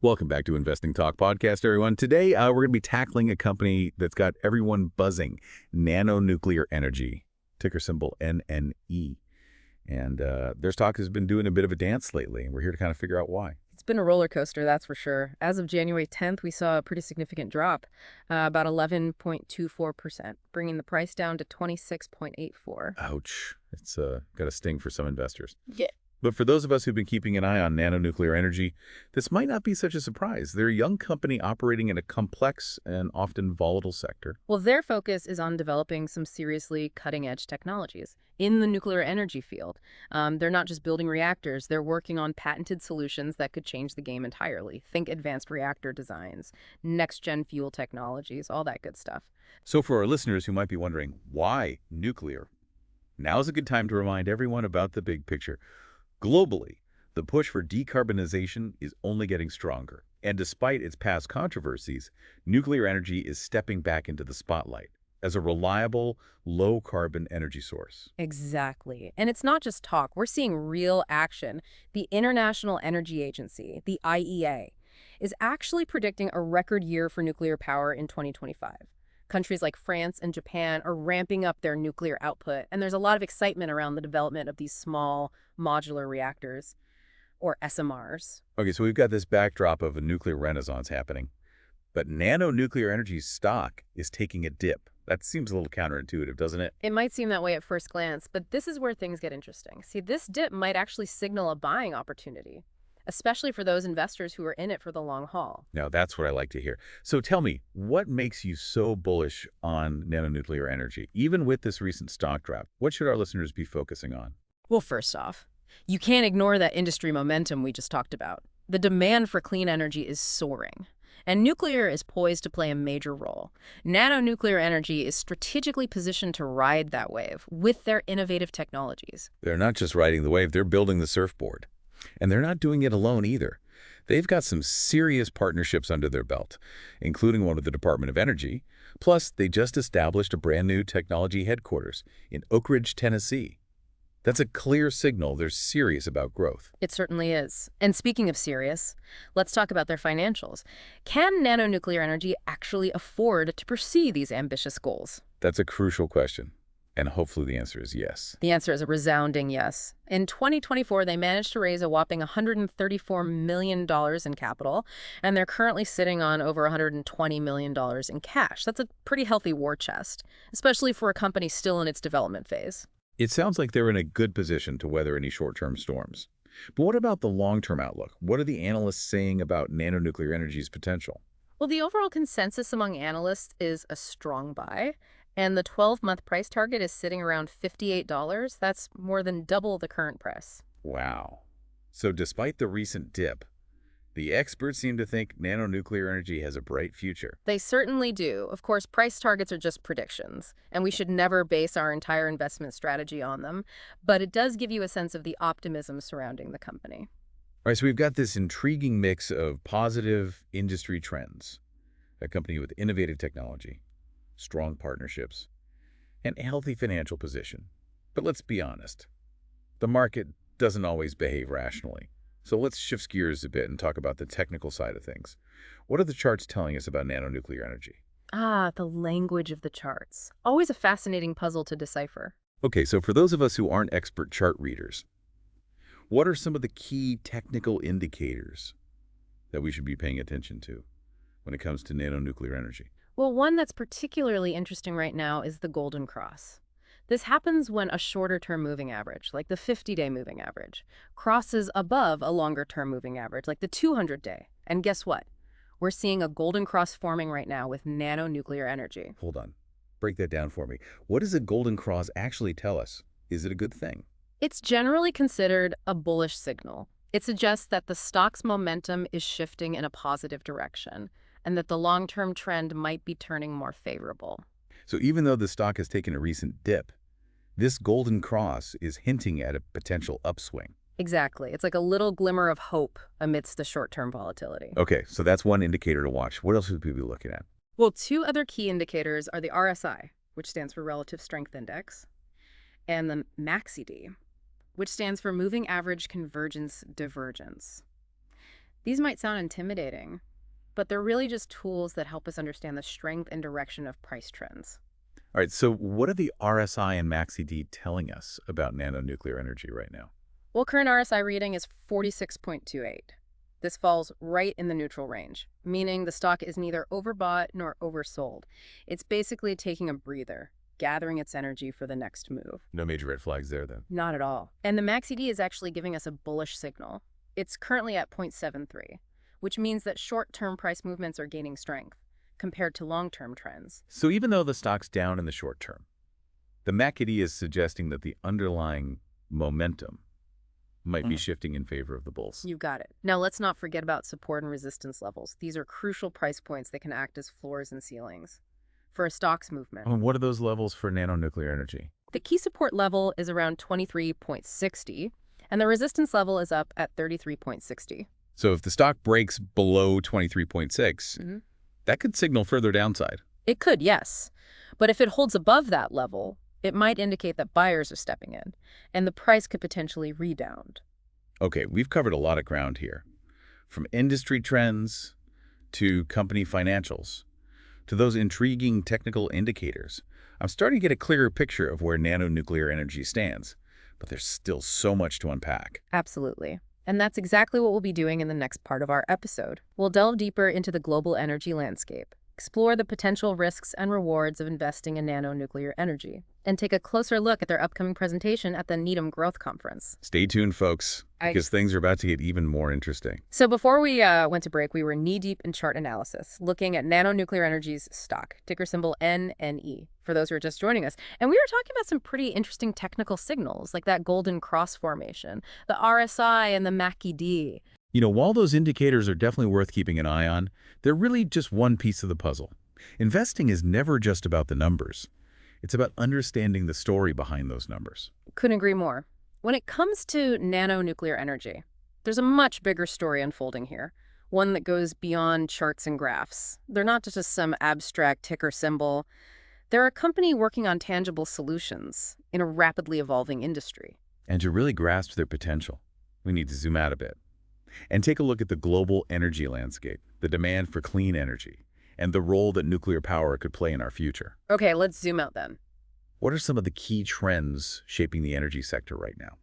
Welcome back to Investing Talk Podcast, everyone. Today, we're going to be tackling a company that's got everyone buzzing, Nano Nuclear Energy, ticker symbol NNE. And their stock has been doing a bit of a dance lately, and we're here to kind of figure out why. It's been a roller coaster, that's for sure. As of January 10th, we saw a pretty significant drop, about 11.24%, bringing the price down to 26.84. Ouch. It's got a sting for some investors. Yeah. But for those of us who've been keeping an eye on Nano Nuclear Energy, this might not be such a surprise. They're a young company operating in a complex and often volatile sector. Well, their focus is on developing some seriously cutting-edge technologies in the nuclear energy field. They're not just building reactors, they're working on patented solutions that could change the game entirely. Think advanced reactor designs, next-gen fuel technologies, all that good stuff. So for our listeners who might be wondering, why nuclear? Now's a good time to remind everyone about the big picture. Globally, the push for decarbonization is only getting stronger. And despite its past controversies, nuclear energy is stepping back into the spotlight as a reliable, low-carbon energy source. Exactly. And it's not just talk. We're seeing real action. The International Energy Agency, the IEA, is actually predicting a record year for nuclear power in 2025. Countries like France and Japan are ramping up their nuclear output, and there's a lot of excitement around the development of these small modular reactors, or SMRs. Okay, so we've got this backdrop of a nuclear renaissance happening, but Nano Nuclear Energy's stock is taking a dip. That seems a little counterintuitive, doesn't it? It might seem that way at first glance, but this is where things get interesting. See, this dip might actually signal a buying opportunity, especially for those investors who are in it for the long haul. Now, that's what I like to hear. So tell me, what makes you so bullish on Nano Nuclear Energy? Even with this recent stock drop, what should our listeners be focusing on? Well, first off, you can't ignore that industry momentum we just talked about. The demand for clean energy is soaring, and nuclear is poised to play a major role. Nano Nuclear Energy is strategically positioned to ride that wave with their innovative technologies. They're not just riding the wave, they're building the surfboard. And they're not doing it alone either. They've got some serious partnerships under their belt, including one with the Department of Energy. Plus, they just established a brand new technology headquarters in Oak Ridge, Tennessee. That's a clear signal they're serious about growth. It certainly is. And speaking of serious, let's talk about their financials. Can Nano Nuclear Energy actually afford to pursue these ambitious goals? That's a crucial question. And hopefully the answer is yes. The answer is a resounding yes. In 2024, they managed to raise a whopping $134 million in capital, and they're currently sitting on over $120 million in cash. That's a pretty healthy war chest, especially for a company still in its development phase. It sounds like they're in a good position to weather any short-term storms. But what about the long-term outlook? What are the analysts saying about Nano Nuclear Energy's potential? Well, the overall consensus among analysts is a strong buy, and the 12-month price target is sitting around $58. That's more than double the current price. Wow. So despite the recent dip, the experts seem to think Nano Nuclear Energy has a bright future. They certainly do. Of course, price targets are just predictions, and we should never base our entire investment strategy on them, but it does give you a sense of the optimism surrounding the company. All right, so we've got this intriguing mix of positive industry trends, a company with innovative technology, strong partnerships, and a healthy financial position. But let's be honest, the market doesn't always behave rationally. So let's shift gears a bit and talk about the technical side of things. What are the charts telling us about Nano Nuclear Energy? The language of the charts. Always a fascinating puzzle to decipher. Okay, so for those of us who aren't expert chart readers, what are some of the key technical indicators that we should be paying attention to when it comes to Nano Nuclear Energy? Well, one that's particularly interesting right now is the golden cross. This happens when a shorter-term moving average, like the 50-day moving average, crosses above a longer-term moving average, like the 200-day. And guess what? We're seeing a golden cross forming right now with Nano Nuclear Energy. Hold on. Break that down for me. What does a golden cross actually tell us? Is it a good thing? It's generally considered a bullish signal. It suggests that the stock's momentum is shifting in a positive direction, and that the long-term trend might be turning more favorable. So even though the stock has taken a recent dip, this golden cross is hinting at a potential upswing. Exactly. It's like a little glimmer of hope amidst the short-term volatility. Okay, so that's one indicator to watch. What else should we be looking at? Well, two other key indicators are the RSI, which stands for Relative Strength Index, and the MACD, which stands for Moving Average Convergence Divergence. These might sound intimidating, but they're really just tools that help us understand the strength and direction of price trends. All right, so what are the RSI and MACD telling us about nano nuclear energy right now? Well, current RSI reading is 46.28. This falls right in the neutral range, meaning the stock is neither overbought nor oversold. It's basically taking a breather, gathering its energy for the next move. No major red flags there, then. Not at all. And the MACD is actually giving us a bullish signal. It's currently at 0.73, which means that short-term price movements are gaining strength compared to long-term trends. So even though the stock's down in the short term, the MACD is suggesting that the underlying momentum might be shifting in favor of the bulls. You got it. Now let's not forget about support and resistance levels. These are crucial price points that can act as floors and ceilings for a stock's movement. And what are those levels for nano nuclear energy? The key support level is around 23.60, and the resistance level is up at 33.60. So if the stock breaks below 23.6, that could signal further downside. It could, yes. But if it holds above that level, it might indicate that buyers are stepping in, and the price could potentially rebound. Okay, we've covered a lot of ground here. From industry trends to company financials to those intriguing technical indicators, I'm starting to get a clearer picture of where nano nuclear energy stands, but there's still so much to unpack. Absolutely. And that's exactly what we'll be doing in the next part of our episode. We'll delve deeper into the global energy landscape, explore the potential risks and rewards of investing in nano nuclear energy, and take a closer look at their upcoming presentation at the Needham Growth Conference. Stay tuned, folks, because things are about to get even more interesting. So before we went to break, we were knee-deep in chart analysis, looking at Nano Nuclear Energy's stock, ticker symbol NNE, for those who are just joining us. And we were talking about some pretty interesting technical signals, like that golden cross formation, the RSI and the MACD. You know, while those indicators are definitely worth keeping an eye on, they're really just one piece of the puzzle. Investing is never just about the numbers. It's about understanding the story behind those numbers. Couldn't agree more. When it comes to nano nuclear energy, there's a much bigger story unfolding here, one that goes beyond charts and graphs. They're not just some abstract ticker symbol. They're a company working on tangible solutions in a rapidly evolving industry. And to really grasp their potential, we need to zoom out a bit and take a look at the global energy landscape, the demand for clean energy, and the role that nuclear power could play in our future. Okay, let's zoom out then. What are some of the key trends shaping the energy sector right now?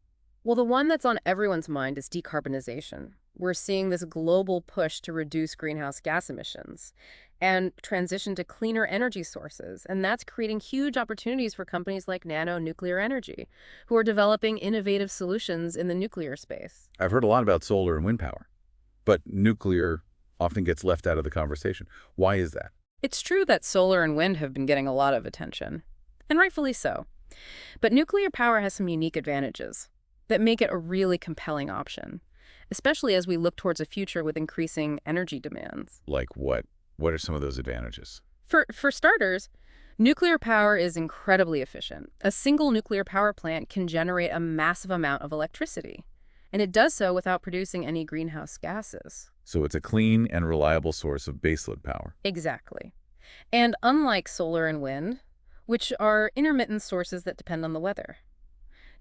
Well, the one that's on everyone's mind is decarbonization. We're seeing this global push to reduce greenhouse gas emissions and transition to cleaner energy sources. And that's creating huge opportunities for companies like Nano Nuclear Energy, who are developing innovative solutions in the nuclear space. I've heard a lot about solar and wind power, but nuclear often gets left out of the conversation. Why is that? It's true that solar and wind have been getting a lot of attention, and rightfully so. But nuclear power has some unique advantages that make it a really compelling option, especially as we look towards a future with increasing energy demands. Like what? What are some of those advantages? For starters, nuclear power is incredibly efficient. A single nuclear power plant can generate a massive amount of electricity, and it does so without producing any greenhouse gases. So it's a clean and reliable source of baseload power. Exactly. And unlike solar and wind, which are intermittent sources that depend on the weather,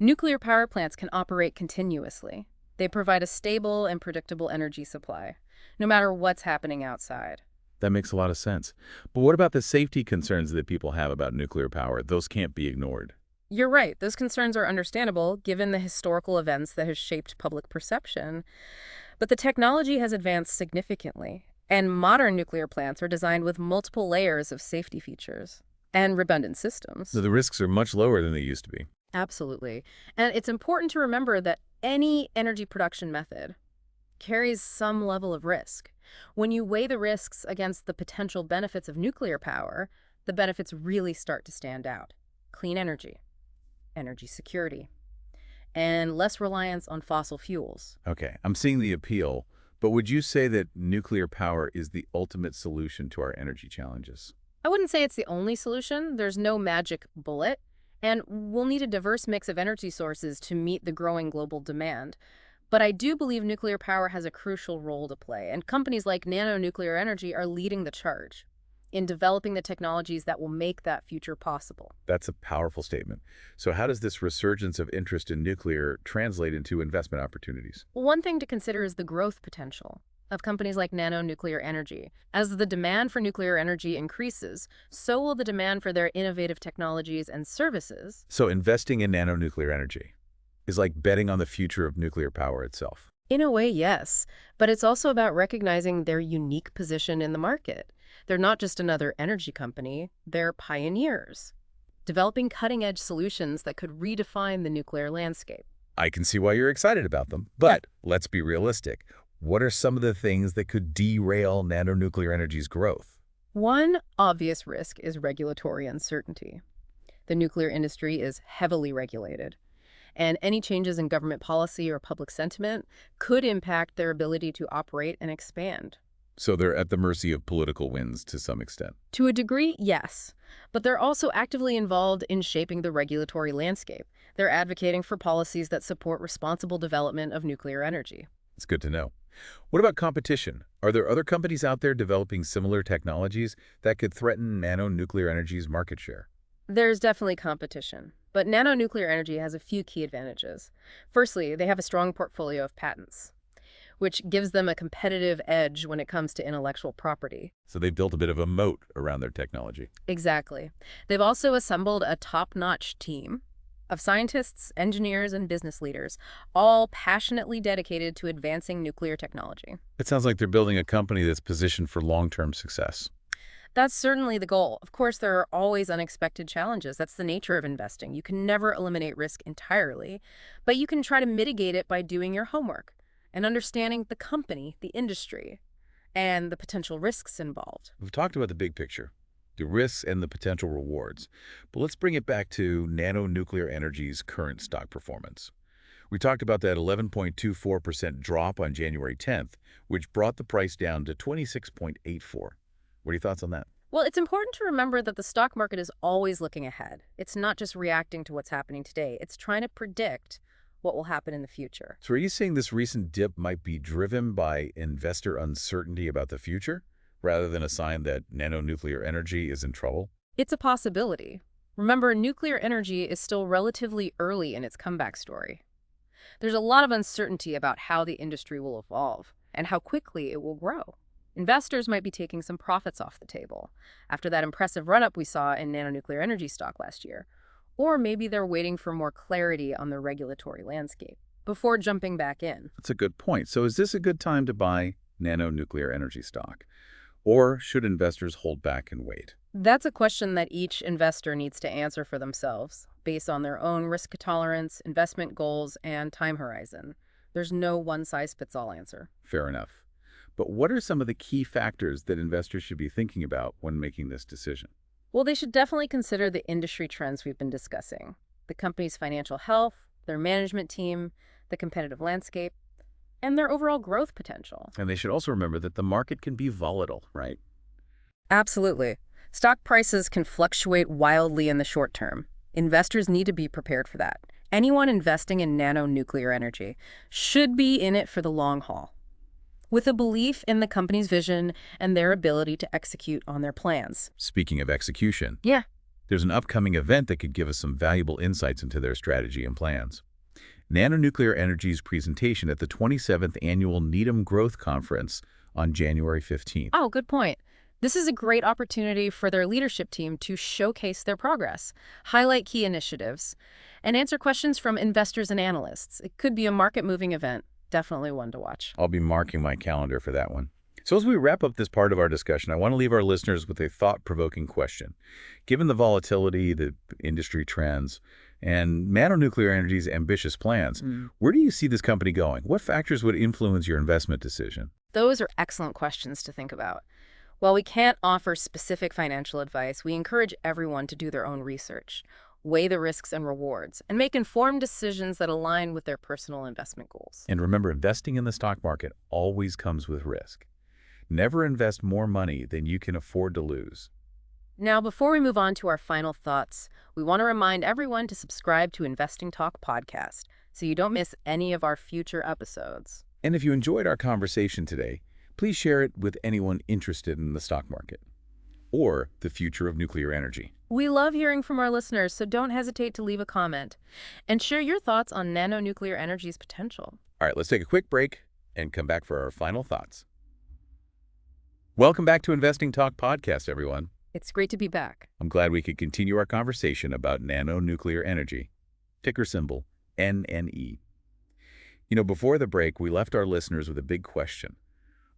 nuclear power plants can operate continuously. They provide a stable and predictable energy supply, no matter what's happening outside. That makes a lot of sense. But what about the safety concerns that people have about nuclear power? Those can't be ignored. You're right. Those concerns are understandable given the historical events that have shaped public perception. But the technology has advanced significantly, and modern nuclear plants are designed with multiple layers of safety features and redundant systems. So the risks are much lower than they used to be. Absolutely. And it's important to remember that any energy production method carries some level of risk. When you weigh the risks against the potential benefits of nuclear power, the benefits really start to stand out. Clean energy, energy security, and less reliance on fossil fuels. Okay, I'm seeing the appeal, but would you say that nuclear power is the ultimate solution to our energy challenges? I wouldn't say it's the only solution. There's no magic bullet, and we'll need a diverse mix of energy sources to meet the growing global demand. But I do believe nuclear power has a crucial role to play, and companies like Nano Nuclear Energy are leading the charge in developing the technologies that will make that future possible. That's a powerful statement. So how does this resurgence of interest in nuclear translate into investment opportunities? One thing to consider is the growth potential. of companies like Nano Nuclear Energy. As the demand for nuclear energy increases, so will the demand for their innovative technologies and services. So investing in nano-nuclear energy is like betting on the future of nuclear power itself. In a way, yes, but it's also about recognizing their unique position in the market. They're not just another energy company, they're pioneers, developing cutting-edge solutions that could redefine the nuclear landscape. I can see why you're excited about them, but let's be realistic. What are some of the things that could derail nano-nuclear energy's growth? One obvious risk is regulatory uncertainty. The nuclear industry is heavily regulated, and any changes in government policy or public sentiment could impact their ability to operate and expand. So they're at the mercy of political winds to some extent. To a degree, yes, but they're also actively involved in shaping the regulatory landscape. They're advocating for policies that support responsible development of nuclear energy. It's good to know. What about competition? Are there other companies out there developing similar technologies that could threaten nano-nuclear energy's market share? There's definitely competition, but Nano Nuclear Energy has a few key advantages. Firstly, they have a strong portfolio of patents, which gives them a competitive edge when it comes to intellectual property. So they've built a bit of a moat around their technology. Exactly. They've also assembled a top-notch team of scientists, engineers, and business leaders, all passionately dedicated to advancing nuclear technology. It sounds like they're building a company that's positioned for long-term success. That's certainly the goal. Of course, there are always unexpected challenges. That's the nature of investing. You can never eliminate risk entirely, but you can try to mitigate it by doing your homework and understanding the company, the industry, and the potential risks involved. We've talked about the big picture, the risks and the potential rewards, but let's bring it back to nano-nuclear energy's current stock performance. We talked about that 11.24% drop on January 10th, which brought the price down to 26.84. What are your thoughts on that? Well, it's important to remember that the stock market is always looking ahead. It's not just reacting to what's happening today. It's trying to predict what will happen in the future. So are you saying this recent dip might be driven by investor uncertainty about the future, rather than a sign that nano-nuclear energy is in trouble? It's a possibility. Remember, nuclear energy is still relatively early in its comeback story. There's a lot of uncertainty about how the industry will evolve and how quickly it will grow. Investors might be taking some profits off the table after that impressive run-up we saw in nano-nuclear energy stock last year. Or maybe they're waiting for more clarity on the regulatory landscape before jumping back in. That's a good point. So is this a good time to buy nano-nuclear energy stock? Or should investors hold back and wait? That's a question that each investor needs to answer for themselves, based on their own risk tolerance, investment goals, and time horizon. There's no one-size-fits-all answer. Fair enough. But what are some of the key factors that investors should be thinking about when making this decision? Well, they should definitely consider the industry trends we've been discussing, the company's financial health, their management team, the competitive landscape, and their overall growth potential. And they should also remember that the market can be volatile, right? Absolutely. Stock prices can fluctuate wildly in the short term. Investors need to be prepared for that. Anyone investing in nano-nuclear energy should be in it for the long haul, with a belief in the company's vision and their ability to execute on their plans. Speaking of execution, Yeah. there's an upcoming event that could give us some valuable insights into their strategy and plans. Nano Nuclear Energy's presentation at the 27th Annual Needham Growth Conference on January 15th. Oh, good point. This is a great opportunity for their leadership team to showcase their progress, highlight key initiatives, and answer questions from investors and analysts. It could be a market-moving event. Definitely one to watch. I'll be marking my calendar for that one. So as we wrap up this part of our discussion, I want to leave our listeners with a thought-provoking question. Given the volatility, the industry trends, and Nano Nuclear Energy's ambitious plans, where do you see this company going? What factors would influence your investment decision? Those are excellent questions to think about. While we can't offer specific financial advice, we encourage everyone to do their own research, weigh the risks and rewards, and make informed decisions that align with their personal investment goals. And remember, investing in the stock market always comes with risk. Never invest more money than you can afford to lose. Now, before we move on to our final thoughts, we want to remind everyone to subscribe to Investing Talk podcast so you don't miss any of our future episodes. And if you enjoyed our conversation today, please share it with anyone interested in the stock market or the future of nuclear energy. We love hearing from our listeners, so don't hesitate to leave a comment and share your thoughts on nano nuclear energy's potential. All right, let's take a quick break and come back for our final thoughts. Welcome back to Investing Talk Podcast, everyone. It's great to be back. I'm glad we could continue our conversation about Nano Nuclear Energy, ticker symbol NNE. Before the break, we left our listeners with a big question.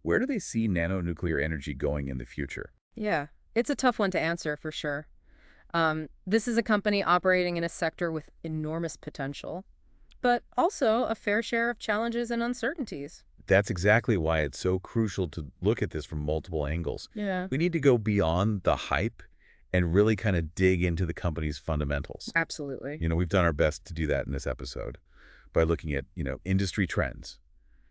Where do they see Nano Nuclear Energy going in the future? Yeah, it's a tough one to answer for sure. This is a company operating in a sector with enormous potential, but also a fair share of challenges and uncertainties. That's exactly why it's so crucial to look at this from multiple angles. Yeah, We need to go beyond the hype and really kind of dig into the company's fundamentals. absolutely. We've done our best to do that in this episode by looking at, industry trends,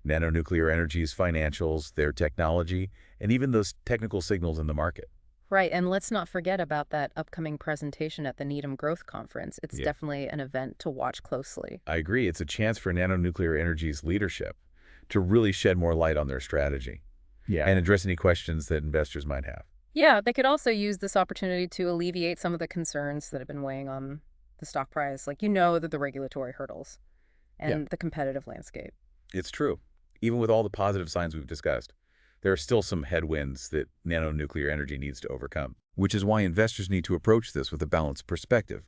Nano Nuclear Energy's financials, their technology, and even those technical signals in the market. Right, and let's not forget about that upcoming presentation at the Needham Growth Conference. It's Yeah. definitely an event to watch closely. I agree. It's a chance for Nano Nuclear Energy's leadership to really shed more light on their strategy and address any questions that investors might have. Yeah, they could also use this opportunity to alleviate some of the concerns that have been weighing on the stock price, like that the regulatory hurdles Yeah. and the competitive landscape. It's true. Even with all the positive signs we've discussed, there are still some headwinds that Nano Nuclear Energy needs to overcome, which is why investors need to approach this with a balanced perspective.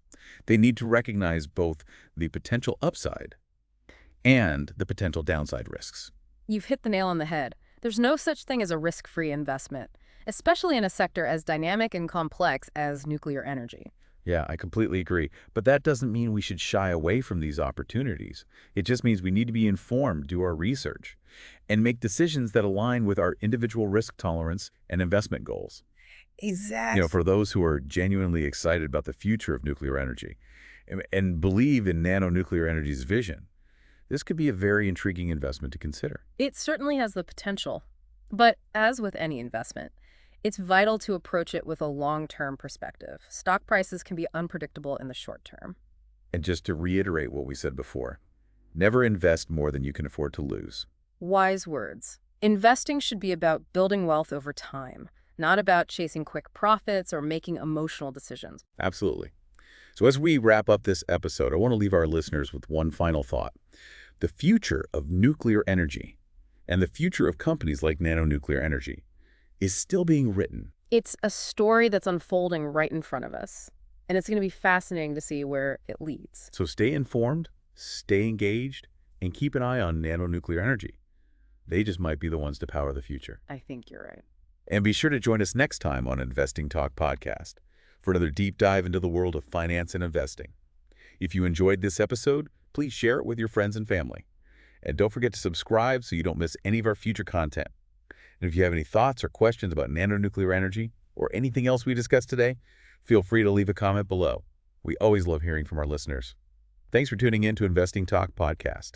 They need to recognize both the potential upside and the potential downside risks. You've hit the nail on the head. There's no such thing as a risk-free investment, especially in a sector as dynamic and complex as nuclear energy. Yeah, I completely agree. But that doesn't mean we should shy away from these opportunities. It just means we need to be informed, do our research, and make decisions that align with our individual risk tolerance and investment goals. Exactly. For those who are genuinely excited about the future of nuclear energy and believe in Nano Nuclear Energy's vision, this could be a very intriguing investment to consider. It certainly has the potential. But as with any investment, it's vital to approach it with a long-term perspective. Stock prices can be unpredictable in the short term. And just to reiterate what we said before, never invest more than you can afford to lose. Wise words. Investing should be about building wealth over time, not about chasing quick profits or making emotional decisions. Absolutely. So as we wrap up this episode, I want to leave our listeners with one final thought. The future of nuclear energy and the future of companies like Nano Nuclear Energy is still being written. It's a story that's unfolding right in front of us, and it's going to be fascinating to see where it leads. So stay informed, stay engaged, and keep an eye on Nano Nuclear Energy. They just might be the ones to power the future. I think you're right. And be sure to join us next time on Investing Talk Podcast for another deep dive into the world of finance and investing. If you enjoyed this episode, please share it with your friends and family. And don't forget to subscribe so you don't miss any of our future content. And if you have any thoughts or questions about Nano Nuclear Energy or anything else we discussed today, feel free to leave a comment below. We always love hearing from our listeners. Thanks for tuning in to Investing Talk Podcast.